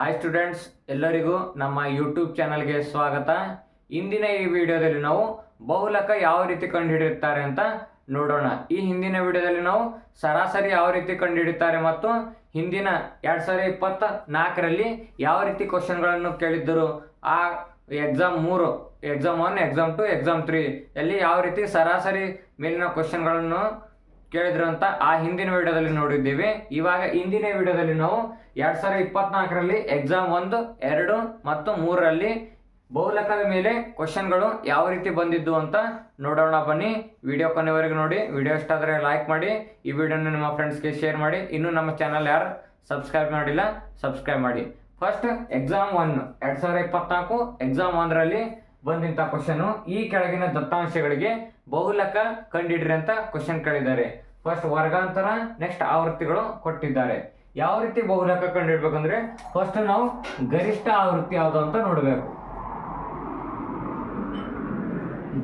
Hi students, ಎಲ್ಲರಿಗೂ ನಮ್ಮ YouTube ಚಾನಲ್ಗೆ ಸ್ವಾಗತ. ಇಂದಿನ ಈ ವಿಡಿಯೋದಲ್ಲಿ ನಾವು ಬಹುಲಕ ಯಾವ ರೀತಿ ಕಂಡುಹಿಡಿಯುತ್ತಾರೆ ಅಂತ ನೋಡೋಣ. ಈ ಹಿಂದಿನ ವಿಡಿಯೋದಲ್ಲಿ ನಾವು ಸರಾಸರಿ ಯಾವ ರೀತಿ ಕಂಡುಹಿಡಿಯುತ್ತಾರೆ ಮತ್ತು ಹಿಂದಿನ 2024ರಲ್ಲಿ ಯಾವ ರೀತಿ ಕ್ವಶನ್ಗಳನ್ನು ಕೇಳಿದ್ದರು, ಆ ಎಕ್ಸಾಮ್ 3, ಎಕ್ಸಾಮ್ 1, ಎಕ್ಸಾಮ್ 2, ಎಕ್ಸಾಮ್ 3 ಅಲ್ಲಿ ಯಾವ ರೀತಿ ಸರಾಸರಿ ಮೇಲಿನ ಕ್ವಶನ್ಗಳನ್ನು ಕೇಳಿದ್ರು ಅಂತ ಆ ಹಿಂದಿನ ವಿಡಿಯೋದಲ್ಲಿ ನೋಡಿದ್ದೀವಿ. ಇವಾಗ ಇಂದಿನ ವಿಡಿಯೋದಲ್ಲಿ ನಾವು 2024ರಲ್ಲಿ ಎಕ್ಸಾಮ್ 1, 2 ಮತ್ತು 3ರಲ್ಲಿ ಬಹುಲಕದ ಮೇಲೆ ಕ್ವಶನ್ಗಳು ಯಾವ ರೀತಿ ಬಂದಿದ್ದು ಅಂತ ನೋಡೋಣ. ಬನ್ನಿ, ವಿಡಿಯೋ ಕೊನೆವರೆಗೂ ನೋಡಿ. ವಿಡಿಯೋ ಇಷ್ಟ ಆದರೆ ಲೈಕ್ ಮಾಡಿ, ಈ ವಿಡಿಯೋನ ನಿಮ್ಮ ಫ್ರೆಂಡ್ಸ್ಗೆ ಶೇರ್ ಮಾಡಿ. ಇನ್ನೂ ನಮ್ಮ ಚಾನಲ್ ಯಾರು ಸಬ್ಸ್ಕ್ರೈಬ್ ಮಾಡಿಲ್ಲ, ಸಬ್ಸ್ಕ್ರೈಬ್ ಮಾಡಿ. ಫಸ್ಟ್ ಎಕ್ಸಾಮ್ 1 2024 ಎಕ್ಸಾಮ್ 1ರಲ್ಲಿ ಬಂದಿಂತ ಕ್ವಶನ್, ಈ ಕೆಳಗಿನ ದತ್ತಾಂಶಗಳಿಗೆ ಬಹುಲಕ ಕಂಡಿಡ್ರಿ ಅಂತ ಕ್ವಶನ್ ಕೇಳಿದ್ದಾರೆ. ಫಸ್ಟ್ ವರ್ಗಾಂತರ, ನೆಕ್ಸ್ಟ್ ಆವೃತ್ತಿಗಳು ಕೊಟ್ಟಿದ್ದಾರೆ. ಯಾವ ರೀತಿ ಬಹುಲಕ ಕಂಡಿಡ್ಬೇಕಂದ್ರೆ ಫಸ್ಟ್ ನಾವು ಗರಿಷ್ಠ ಆವೃತ್ತಿ ಯಾವುದು ಅಂತ ನೋಡಬೇಕು.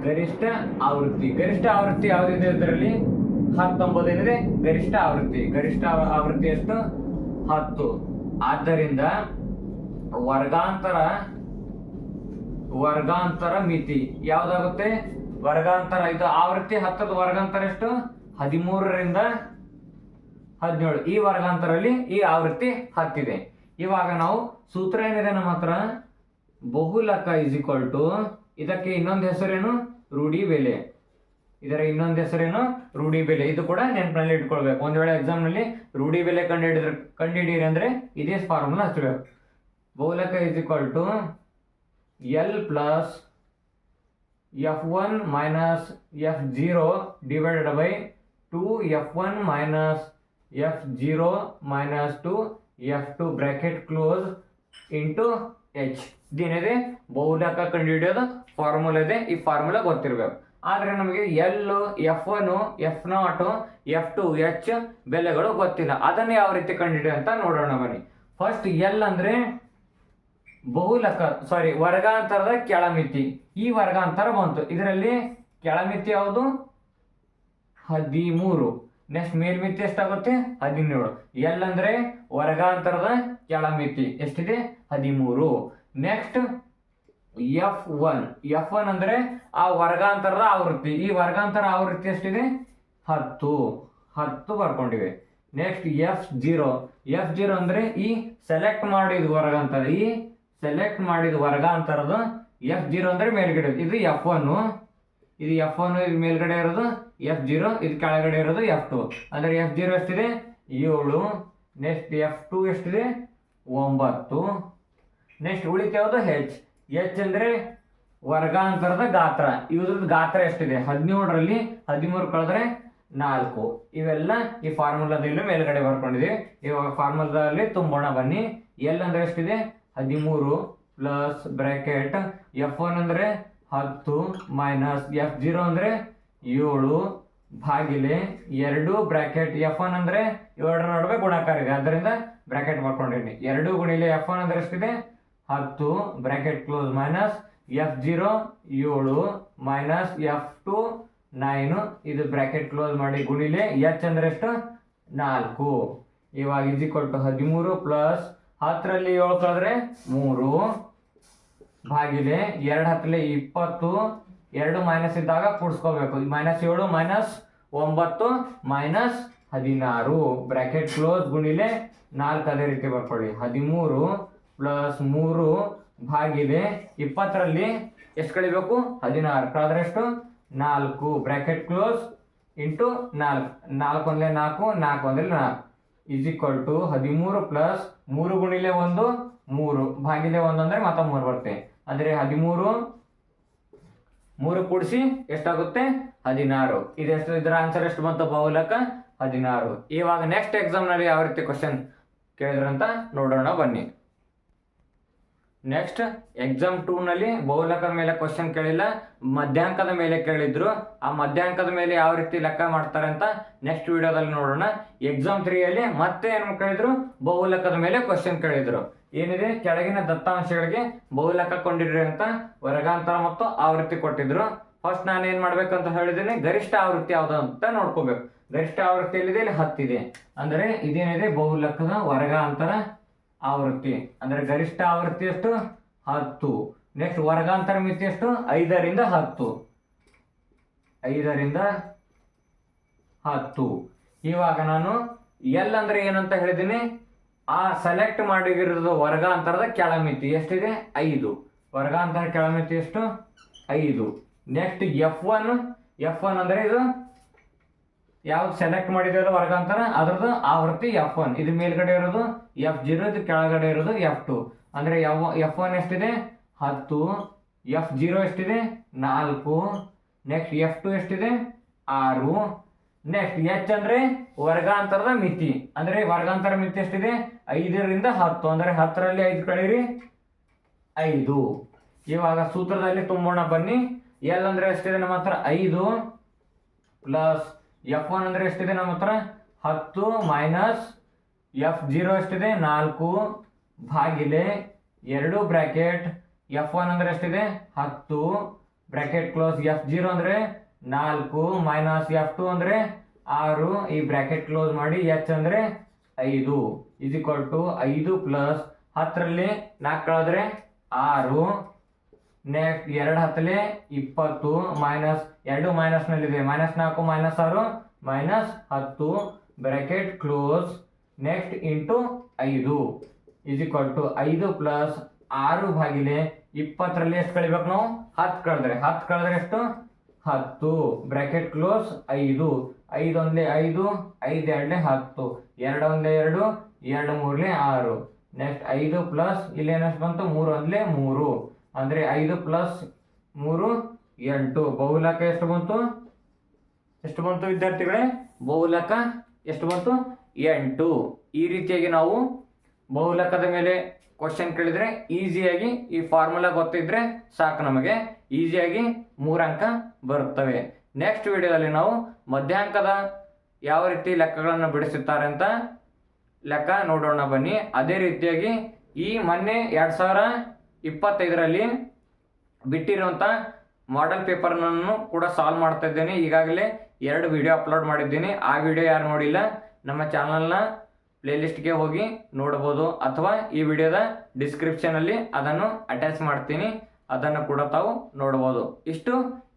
ಗರಿಷ್ಠ ಆವೃತ್ತಿ ಯಾವುದಿದೆ ಇದರಲ್ಲಿ 19 ಏನಿದೆ ಗರಿಷ್ಠ ಆವೃತ್ತಿ. ಗರಿಷ್ಠ ಆವೃತ್ತಿ ಎಷ್ಟು? 10. ಆದ್ದರಿಂದ ವರ್ಗಾಂತರ ಮಿತಿ ಯಾವ್ದಾಗುತ್ತೆ? ವರ್ಗಾಂತರ, ಇದು ಆವೃತ್ತಿ 10ದ ವರ್ಗಾಂತರ ಎಷ್ಟು? 13ರಿಂದ 17. ಈ ವರ್ಗಾಂತರಲ್ಲಿ ಈ ಆವೃತ್ತಿ 10 ಇದೆ. ಇವಾಗ ನಾವು ಸೂತ್ರ ಏನಿದೆ ನಮ್ಮ ಹತ್ರ, ಬಹುಲಕ ಇಸ್ ಈಕ್ವಲ್ ಟು, ಇದಕ್ಕೆ ಇನ್ನೊಂದು ಹೆಸರೇನು? ರೂಢಿ ಬೆಲೆ. ಇದರ ಇನ್ನೊಂದು ಹೆಸರೇನು? ರೂಢಿ ಬೆಲೆ. ಇದು ಕೂಡ ನೆನಪಿನಲ್ಲಿ ಇಟ್ಕೊಳ್ಬೇಕು. ಒಂದ್ ವೇಳೆ ಎಕ್ಸಾಮ್ ನಲ್ಲಿ ರೂಢಿ ಬೆಲೆ ಕಂಡುಹಿಡಿಯಿರಿ ಅಂದ್ರೆ ಇದೇ ಫಾರ್ಮುಲಾ ಹಚ್ಚಬೇಕು. ಬಹುಲಕ is equal to L plus f1 minus f0 divided by 2f1 minus f0 minus 2f2 bracket close into h. ಇದೇನಿದೆ ಬಹುಲಕ ಕಂಡುಹಿಡಿಯೋದು ಫಾರ್ಮುಲಾ ಇದೆ. ಈ ಫಾರ್ಮುಲಾ ಗೊತ್ತಿರಬೇಕು. ಆದರೆ ನಮಗೆ L, f1, f0, f2, h ಬೆಲೆಗಳು ಗೊತ್ತಿಲ್ಲ. ಅದನ್ನು ಯಾವ ರೀತಿ ಕಂಡುಹಿಡಿಯ ಅಂತ ನೋಡೋಣ ಬನ್ನಿ. ಫಸ್ಟ್ ಎಲ್ ಅಂದ್ರೆ ವರ್ಗಾಂತರದ ಕೆಳಮಿತಿ. ಈ ವರ್ಗಾಂತರ ಬಂತು. ಇದರಲ್ಲಿ ಕೆಳಮಿತಿ ಯಾವುದು? 13. ನೆಕ್ಸ್ಟ್ ಮೇಲ್ಮಿತಿ ಎಷ್ಟಾಗುತ್ತೆ? 17. ಎಲ್ ಅಂದ್ರೆ ವರ್ಗಾಂತರದ ಕೆಳಮಿತಿ ಎಷ್ಟಿದೆ? 13. ನೆಕ್ಸ್ಟ್ ಎಫ್1 ಅಂದ್ರೆ ಆ ವರ್ಗಾಂತರದ ಆವೃತ್ತಿ. ಈ ವರ್ಗಾಂತರ ಆವೃತ್ತಿ ಎಷ್ಟಿದೆ? 10 ಬರ್ಕೊಂಡಿವೆ. ನೆಕ್ಸ್ಟ್ ಎಫ್0 ಅಂದ್ರೆ ಈ ಸೆಲೆಕ್ಟ್ ಮಾಡಿದ ವರ್ಗಾಂತರ. ಈ ಸೆಲೆಕ್ಟ್ ಮಾಡಿದ ವರ್ಗಾಂತರದ f0 ಅಂದ್ರೆ ಮೇಲ್ಗಡೆ, ಇದು f1, ಇದು ಮೇಲ್ಗಡೆ ಇರೋದು f0, ಇದು ಕೆಳಗಡೆ ಇರೋದು f2. ಅಂದ್ರೆ f0 ಎಷ್ಟಿದೆ? 7. ನೆಕ್ಸ್ಟ್ f2 ಎಷ್ಟಿದೆ? 9. ನೆಕ್ಸ್ಟ್ ಉಳಿತ ಯಾವುದು? h ಅಂದ್ರೆ ವರ್ಗಾಂತರದ ಗಾತ್ರ. ಇವ್ರದ್ದು ಗಾತ್ರ ಎಷ್ಟಿದೆ? 17ರಲ್ಲಿ 13 ಕಳೆದ್ರೆ 4. ಇವೆಲ್ಲ ಈ ಫಾರ್ಮುಲಾದಲ್ಲಿ ಮೇಲ್ಗಡೆ ಬರ್ಕೊಂಡಿದ್ದೀವಿ. ಇವಾಗ ಫಾರ್ಮುಲಾದಲ್ಲಿ ತುಂಬೋಣ ಬನ್ನಿ. ಎಲ್ ಅಂದ್ರೆ ಎಷ್ಟಿದೆ? 13 ಪ್ಲಸ್ ಬ್ರಾಕೆಟ್ f1 ಅಂದ್ರೆ 10 ಮೈನಸ್ f0 ಅಂದ್ರೆ 7 ಭಾಗಿಲೆ 2 ಬ್ರಾಕೆಟ್ f1 ಅಂದ್ರೆ 7ರ ನಡುವೆ ಗುಣಾಕಾರ ಇದೆ, ಅದರಿಂದ ಬ್ರಾಕೆಟ್ ಮಾಡ್ಕೊಂಡಿನಿ. 2 ಗುಣಿಲೆ f1 ಅಂದ್ರೆ ಎಷ್ಟಿದೆ? 10 bracket close minus f0 7 minus f2 9, ಇದು ಬ್ರಾಕೆಟ್ ಕ್ಲೋಸ್ ಮಾಡಿ ಗುಣಿಲೆ h ಅಂದ್ರೆ ಎಷ್ಟು? 4. ಇವಾಗ ಇಸ್ ಈಕ್ವಲ್ ಟು 13 ಪ್ಲಸ್ 10ರಲ್ಲಿ 7 ಕಳೆದ್ರೆ 3 ಭಾಗಿಲೆ 2 10ಲೆ 20. 2 ಮೈನಸ್ ಇದ್ದಾಗ ಕೂಡಿಸ್ಕೋಬೇಕು. -7 -9 -16 ಬ್ರಾಕೆಟ್ ಕ್ಲೋಸ್ ಗುಣಿಲೆ 4 ಅದೇ ರೀತಿ ಬರ್ಕೊಳ್ಳಿ. 13 ಪ್ಲಸ್ 3 ಭಾಗಿಲೆ 20ರಲ್ಲಿ ಎಷ್ಟು ಕಳಿಬೇಕು? 16 ಕಳೆದ್ರೆ ಎಷ್ಟು? 4 ಬ್ರಾಕೆಟ್ ಕ್ಲೋಸ್ ಇಂಟು 4. 4 ಒಂದಲೇ 4, 4 ಒಂದಲೇ 4 ಇಸ್ ಈಕ್ವಲ್ ಟು 13 ಪ್ಲಸ್ 3 ಗುಣಿಲೆ 1 3 ಭಾಗಿಲೆ 1 ಅಂದ್ರೆ ಮತ್ತೆ 3 ಬರುತ್ತೆ. ಅಂದ್ರೆ 13 3 ಕೂಡಿಸಿ ಎಷ್ಟಾಗುತ್ತೆ? 16. ಇದೆಷ್ಟು? ಇದರ ಆನ್ಸರ್ ಎಷ್ಟು ಬಂತು? ಬಹುಲಕ 16. ಇವಾಗ ನೆಕ್ಸ್ಟ್ ಎಕ್ಸಾಮ್ ನಲ್ಲಿ ಯಾವ ರೀತಿ ಕ್ವಶನ್ ಕೇಳಿದ್ರಂತ ನೋಡೋಣ ಬನ್ನಿ. ನೆಕ್ಸ್ಟ್ ಎಕ್ಸಾಮ್ 2 ನಲ್ಲಿ ಬಹುಲಕದ ಮೇಲೆ ಕ್ವಶನ್ ಕೇಳಿಲ್ಲ, ಮಧ್ಯಾಂಕದ ಮೇಲೆ ಕೇಳಿದ್ರು. ಆ ಮಧ್ಯಾಂಕದ ಮೇಲೆ ಯಾವ ರೀತಿ ಲೆಕ್ಕ ಮಾಡ್ತಾರೆ ಅಂತ ನೆಕ್ಸ್ಟ್ ವಿಡಿಯೋದಲ್ಲಿ ನೋಡೋಣ. ಎಕ್ಸಾಮ್ 3ಯಲ್ಲಿ ಮತ್ತೆ ಏನು ಕೇಳಿದ್ರು? ಬಹುಲಕದ ಮೇಲೆ ಕ್ವಶನ್ ಕೇಳಿದ್ರು. ಏನಿದೆ? ಕೆಳಗಿನ ದತ್ತಾಂಶಗಳಿಗೆ ಬಹುಲಕ ಕೊಂಡಿಡ್ರಿ ಅಂತ ವರ್ಗಾಂತರ ಮತ್ತು ಆವೃತ್ತಿ ಕೊಟ್ಟಿದ್ರು. ಫಸ್ಟ್ ನಾನು ಏನ್ ಮಾಡ್ಬೇಕಂತ ಹೇಳಿದ್ದೀನಿ, ಗರಿಷ್ಠ ಆವೃತ್ತಿ ಯಾವ್ದು ಅಂತ ನೋಡ್ಕೋಬೇಕು. ಗರಿಷ್ಠ ಆವೃತ್ತಿ ಎಲ್ಲಿದೆ? ಇಲ್ಲಿ 10 ಇದೆ. ಅಂದರೆ ಇದೇನಿದೆ? ಬಹುಲಕದ ವರ್ಗಾಂತರ ಆವೃತ್ತಿ ಅಂದರೆ ಗರಿಷ್ಠ ಆವೃತ್ತಿ ಎಷ್ಟು 10. ನೆಕ್ಸ್ಟ್ ವರ್ಗಾಂತರ ಮಿತಿ ಎಷ್ಟು 5ರಿಂದ 10. 5ರಿಂದ 10. ಇವಾಗ ನಾನು ಎಲ್ ಅಂದ್ರೆ ಏನಂತ ಹೇಳಿದ್ದೀನಿ, ಆ ಸೆಲೆಕ್ಟ್ ಮಾಡಿರೋದು ವರ್ಗಾಂತರದ ಕೆಳಮಿತಿ ಎಷ್ಟಿದೆ 5. ವರ್ಗಾಂತರ ಕೆಳಮಿತಿ ಎಷ್ಟು 5. ನೆಕ್ಸ್ಟ್ F1 ಅಂದರೆ ಇದು ಯಾವ್ದು ಸೆಲೆಕ್ಟ್ ಮಾಡಿದೆಯಲ್ಲ ವರ್ಗಾಂತರ ಅದರದ್ದು ಆವೃತ್ತಿ F1. ಇದು ಮೇಲ್ಗಡೆ ಇರೋದು F0, ಇದು ಕೆಳಗಡೆ ಇರೋದು F2. ಅಂದರೆ F1 ಎಷ್ಟಿದೆ 10, F0 ಎಷ್ಟಿದೆ 4, ನೆಕ್ಸ್ಟ್ F2 ಎಷ್ಟಿದೆ 6. ನೆಕ್ಸ್ಟ್ H ಅಂದ್ರೆ ವರ್ಗಾಂತರದ ಮಿತಿ, ಅಂದ್ರೆ ವರ್ಗಾಂತರ ಮಿತಿ ಎಷ್ಟಿದೆ 5ರಿಂದ 10. ಅಂದರೆ 10ರಲ್ಲಿ 5 ಕಳೀರಿ 5. ಇವಾಗ ಸೂತ್ರದಲ್ಲಿ ತುಂಬೋಣ ಬನ್ನಿ. ಎಲ್ ಅಂದ್ರೆ ಎಷ್ಟಿದೆ ನಮ್ಮ ಹತ್ರ 5 ಪ್ಲಸ್ F1 ಅಂದ್ರೆ ಎಷ್ಟಿದೆ ನಮ್ಮ ಹತ್ರ 10 ಮೈನಸ್ F0 ಎಷ್ಟಿದೆ 4 ಭಾಗಿಲೆ 2 ಬ್ರಾಕೆಟ್ F1 ಅಂದ್ರೆ ಎಷ್ಟಿದೆ 10 ಬ್ರಾಕೆಟ್ ಕ್ಲೋಸ್, F0 ಅಂದ್ರೆ 4 ಮೈನಸ್ F2 ಅಂದ್ರೆ 6, ಈ ಬ್ರಾಕೆಟ್ ಕ್ಲೋಸ್ ಮಾಡಿ. H ಅಂದ್ರೆ 5 ಇಸ್ ಈಕ್ವಲ್ ಟು 5 ಪ್ಲಸ್ 10ರಲ್ಲಿ 4 ಕಳೆದ್ರೆ 6. ನೆಕ್ಸ್ಟ್ 2 10ಲೆ 20 ಮೈನಸ್ 2 ಮೈನಸ್ ನಲ್ಲಿದೆ -4 -6 -10 bracket close. Next into 5 is equal to 5 plus 6 ಭಾಗಿಲೆ 20ರಲ್ಲಿ ಎಷ್ಟು ಕಳಿಬೇಕು ನಾವು 10 ಕಳೆದ್ರೆ ಎಷ್ಟು 10 ಬ್ರಾಕೆಟ್ ಕ್ಲೋಸ್ 5. 5 ಒಂದ್ಲೆ 5, 5 ಎರಡ್ಲೆ 10, 2 ಒಂದ್ಲೆ 2, 2 ಮೂರ್ಲೆ 6. ನೆಕ್ಸ್ಟ್ 5 ಪ್ಲಸ್ ಇಲ್ಲಿ ಏನಷ್ಟು ಬಂತು 3 ಒಂದ್ಲೆ 3, ಅಂದ್ರೆ 5 ಪ್ಲಸ್ 3 8. ಬಹುಲಕ ಎಷ್ಟು ಬಂತು ವಿದ್ಯಾರ್ಥಿಗಳೇ? ಬಹುಲಕ ಎಷ್ಟು ಬಂತು 8. ಈ ರೀತಿಯಾಗಿ ನಾವು ಬಹುಲಕದ ಮೇಲೆ ಕ್ವಶನ್ ಕೇಳಿದ್ರೆ ಈಸಿಯಾಗಿ ಈ ಫಾರ್ಮುಲಾ ಗೊತ್ತಿದ್ರೆ ಸಾಕು, ನಮಗೆ ಈಸಿಯಾಗಿ 3 ಅಂಕ ಬರುತ್ತವೆ. ನೆಕ್ಸ್ಟ್ ವಿಡಿಯೋದಲ್ಲಿ ನಾವು ಮಧ್ಯಾಂಕದ ಯಾವ ರೀತಿ ಲೆಕ್ಕಗಳನ್ನು ಬಿಡಿಸುತ್ತಾರೆ ಅಂತ ಲೆಕ್ಕ ನೋಡೋಣ ಬನ್ನಿ. ಅದೇ ರೀತಿಯಾಗಿ ಈ ಮೊನ್ನೆ 2025ರಲ್ಲಿ ಬಿಟ್ಟಿರುವಂಥ ಮಾಡೆಲ್ ಪೇಪರ್ನನ್ನು ಕೂಡ ಸಾಲ್ವ್ ಮಾಡ್ತಾ ಇದ್ದೇನೆ. ಈಗಾಗಲೇ 2 ವಿಡಿಯೋ ಅಪ್ಲೋಡ್ ಮಾಡಿದ್ದೀನಿ. ಆ ವಿಡಿಯೋ ಯಾರು ನೋಡಿಲ್ಲ ನಮ್ಮ ಚಾನಲ್ನ ಪ್ಲೇಲಿಸ್ಟ್ಗೆ ಹೋಗಿ ನೋಡ್ಬೋದು, ಅಥವಾ ಈ ವಿಡಿಯೋದ ಡಿಸ್ಕ್ರಿಪ್ಷನಲ್ಲಿ ಅದನ್ನು ಅಟ್ಯಾಚ್ ಮಾಡ್ತೀನಿ, ಅದನ್ನು ಕೂಡ ತಾವು ನೋಡ್ಬೋದು. ಇಷ್ಟು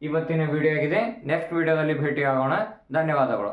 ಇವತ್ತಿನ ವಿಡಿಯೋ ಆಗಿದೆ. ನೆಕ್ಸ್ಟ್ ವಿಡಿಯೋದಲ್ಲಿ ಭೇಟಿ ಆಗೋಣ. ಧನ್ಯವಾದಗಳು.